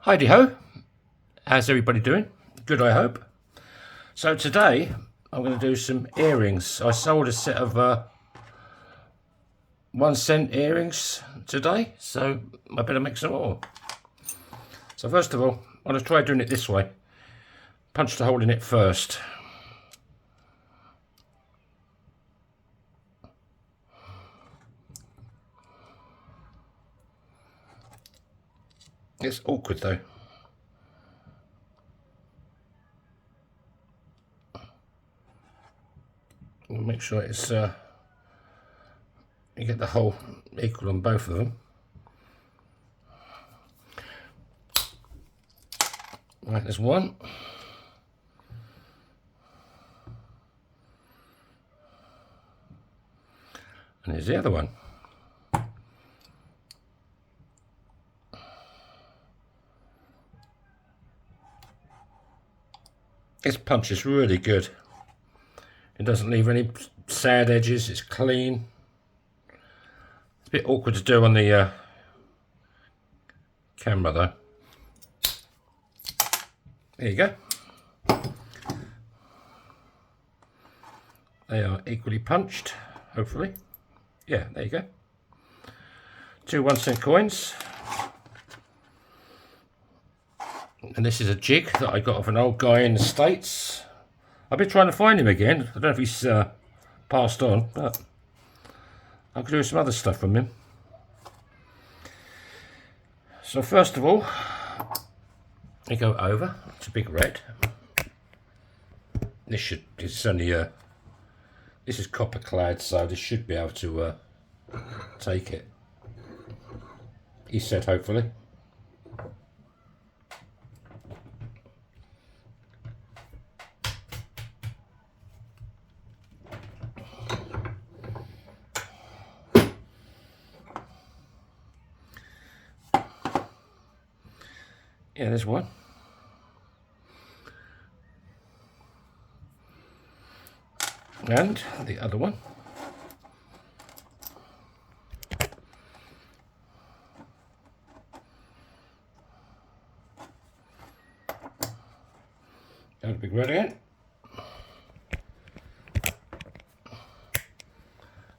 Heidi ho, how's everybody doing? Good, I hope. So today I'm going to do some earrings. I sold a set of 1 cent earrings today, so I better make some more. So first of all, I'm going to try doing it this way. Punch the hole in it first. It's awkward though. Make sure it's you get the hole equal on both of them. Right, there's one. And here's the other one. This punch is really good. It doesn't leave any sad edges, it's clean. It's a bit awkward to do on the camera though. There you go. They are equally punched, hopefully. Yeah, there you go. 2 1-cent coins. And this is a jig that I got off an old guy in the States. I've been trying to find him again. I don't know if he's passed on, but I could do some other stuff from him. So first of all, I go over. It's a big red. It's only this is copper clad, so this should be able to take it. He said, hopefully. Yeah, there's one. And the other one. Got a big red again.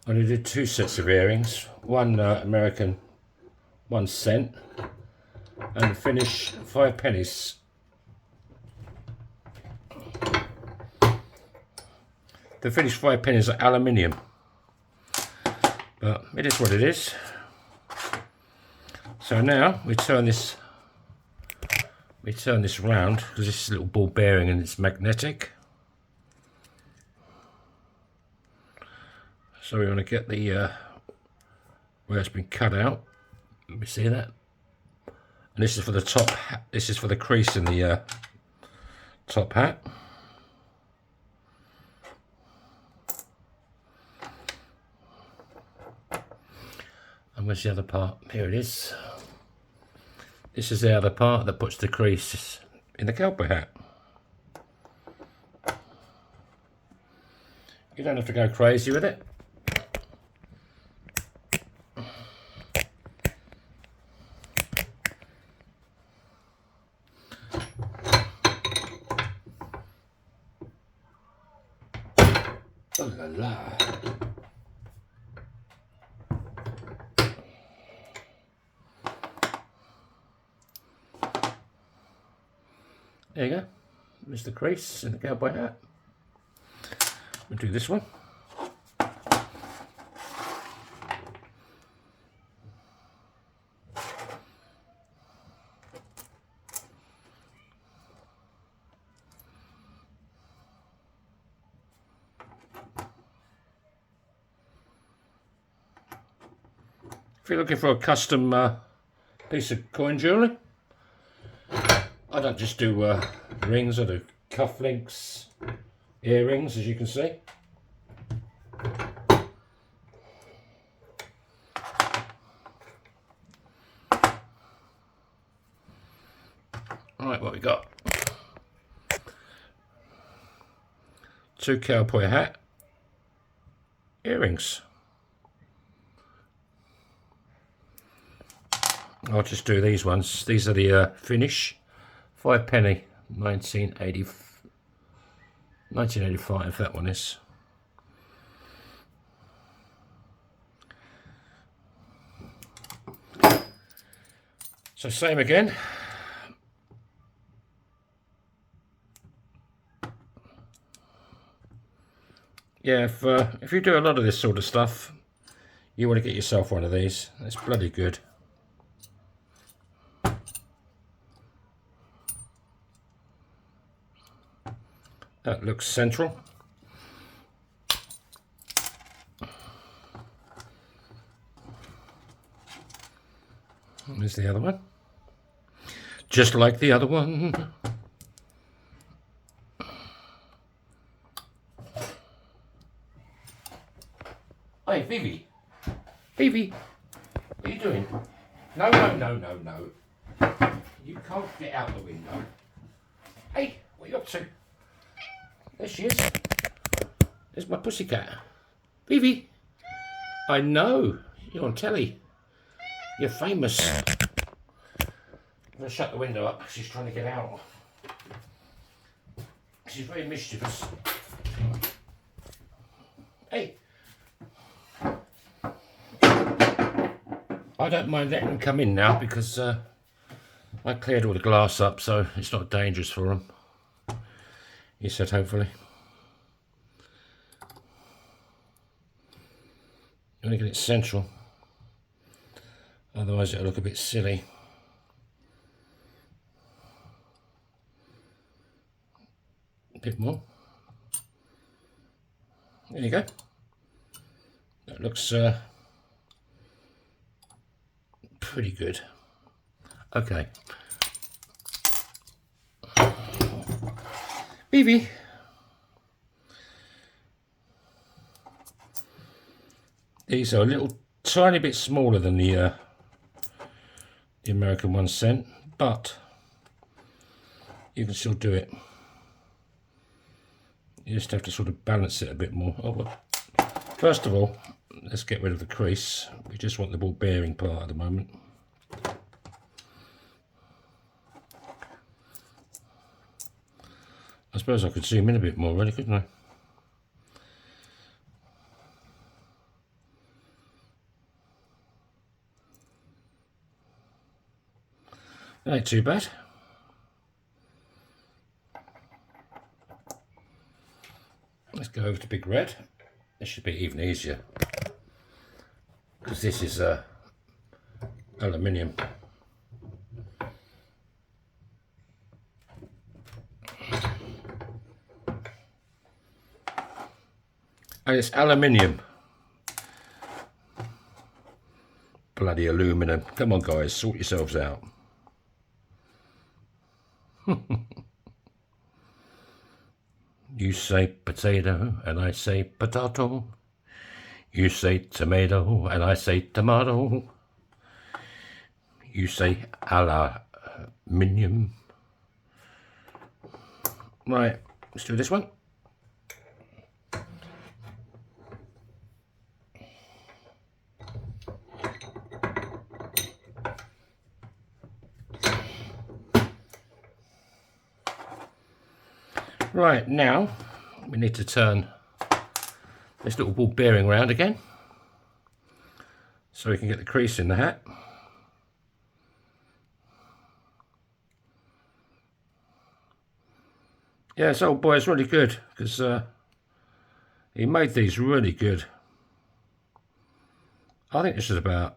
I only did 2 sets of earrings. One American 1 cent. And the finish 5 pennies. The finished 5 pennies are aluminium, but it is what it is. So now we turn this round because this is a little ball bearing and it's magnetic. So we want to get the where it's been cut out. Let me see that. And this is for the top. This is for the crease in the top hat. And where's the other part? Here it is. This is the other part that puts the crease in the cowboy hat. You don't have to go crazy with it. Oh la la. There you go. There's the crease in the cowboy hat. We'll do this one. If you're looking for a custom piece of coin jewellery, I don't just do rings, I do cufflinks, earrings, as you can see. Alright, what we got? 2 cowboy hat earrings. I'll just do these ones. These are the finish 5 penny 1985, that one is. So same again. Yeah, if you do a lot of this sort of stuff, you want to get yourself one of these. It's bloody good. That looks central. There's the other one. Just like the other one. Hey, Vivi. Vivi, what are you doing? No, no, no, no, no. You can't get out the window. Hey, what are you up to? There she is. There's my pussycat. Vivi. I know. You're on telly. You're famous. I'm going to shut the window up. She's trying to get out. She's very mischievous. Hey. I don't mind letting them come in now because I cleared all the glass up, so it's not dangerous for them. He said, hopefully. You want to get it central. Otherwise it'll look a bit silly. A bit more. There you go. That looks pretty good. Okay. Vivi. These are a little tiny bit smaller than the American 1 cent, but you can still do it. You just have to sort of balance it a bit more. Oh, well. First of all, let's get rid of the crease. We just want the ball bearing part at the moment. I suppose I could zoom in a bit more, really, couldn't I? That ain't too bad. Let's go over to Big Red. This should be even easier because this is aluminium. And it's aluminium. Bloody aluminum. Come on, guys, sort yourselves out. You say potato and I say potato. You say tomato and I say tomato. You say aluminium. Right, let's do this one. Right, now we need to turn this little ball bearing round again so we can get the crease in the hat. Yeah, this old boy is really good because he made these really good. I think this is about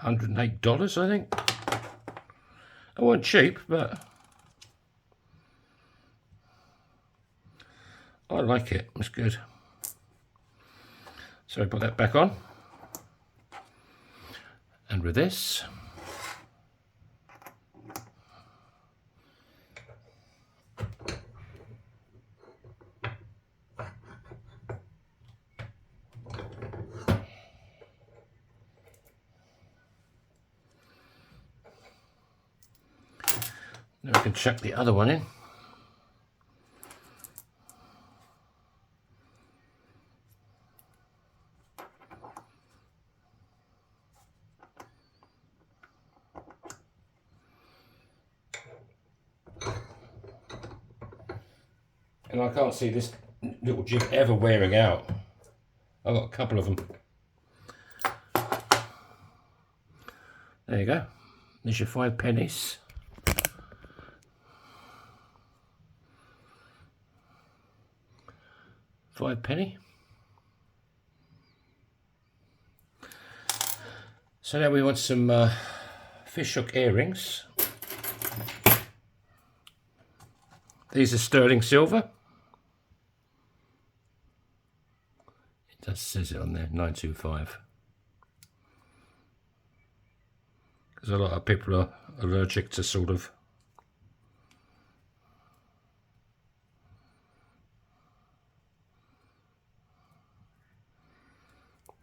$108, I think. It wasn't cheap, but I like it. It's good. So I put that back on. And with this, now we can chuck the other one in. And I can't see this little jig ever wearing out. I've got a couple of them. There you go. There's your 5 pennies. £5. So now we want some fishhook earrings. These are sterling silver. It does says it on there, 925. Because a lot of people are allergic to sort of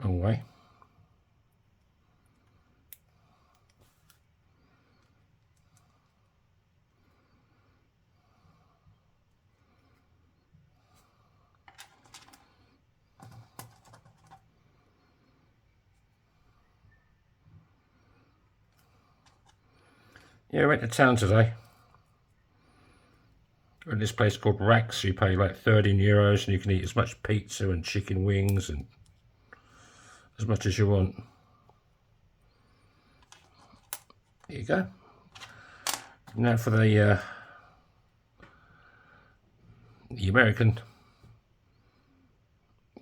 away. Yeah, I went to town today. We're in this place called Racks. You pay like €13 and you can eat as much pizza and chicken wings and as much as you want. There you go. Now for the American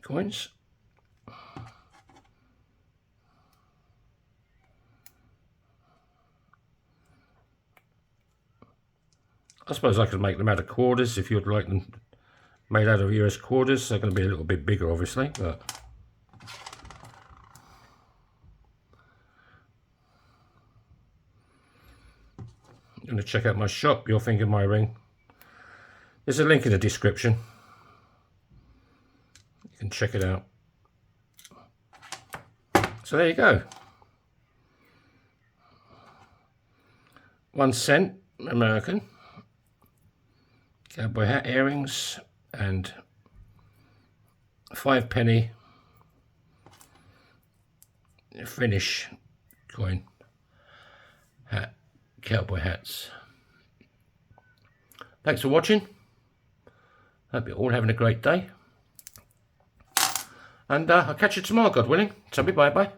coins. I suppose I could make them out of quarters if you'd like them made out of US quarters. They're going to be a little bit bigger, obviously, but I'm going to check out my shop, Your Finger My Ring. There's a link in the description. You can check it out. So there you go. 1 cent American. Cowboy hat earrings and 5 Finnish coin hat, cowboy hats. Thanks for watching. Hope you're all having a great day. And I'll catch you tomorrow, God willing. So bye bye.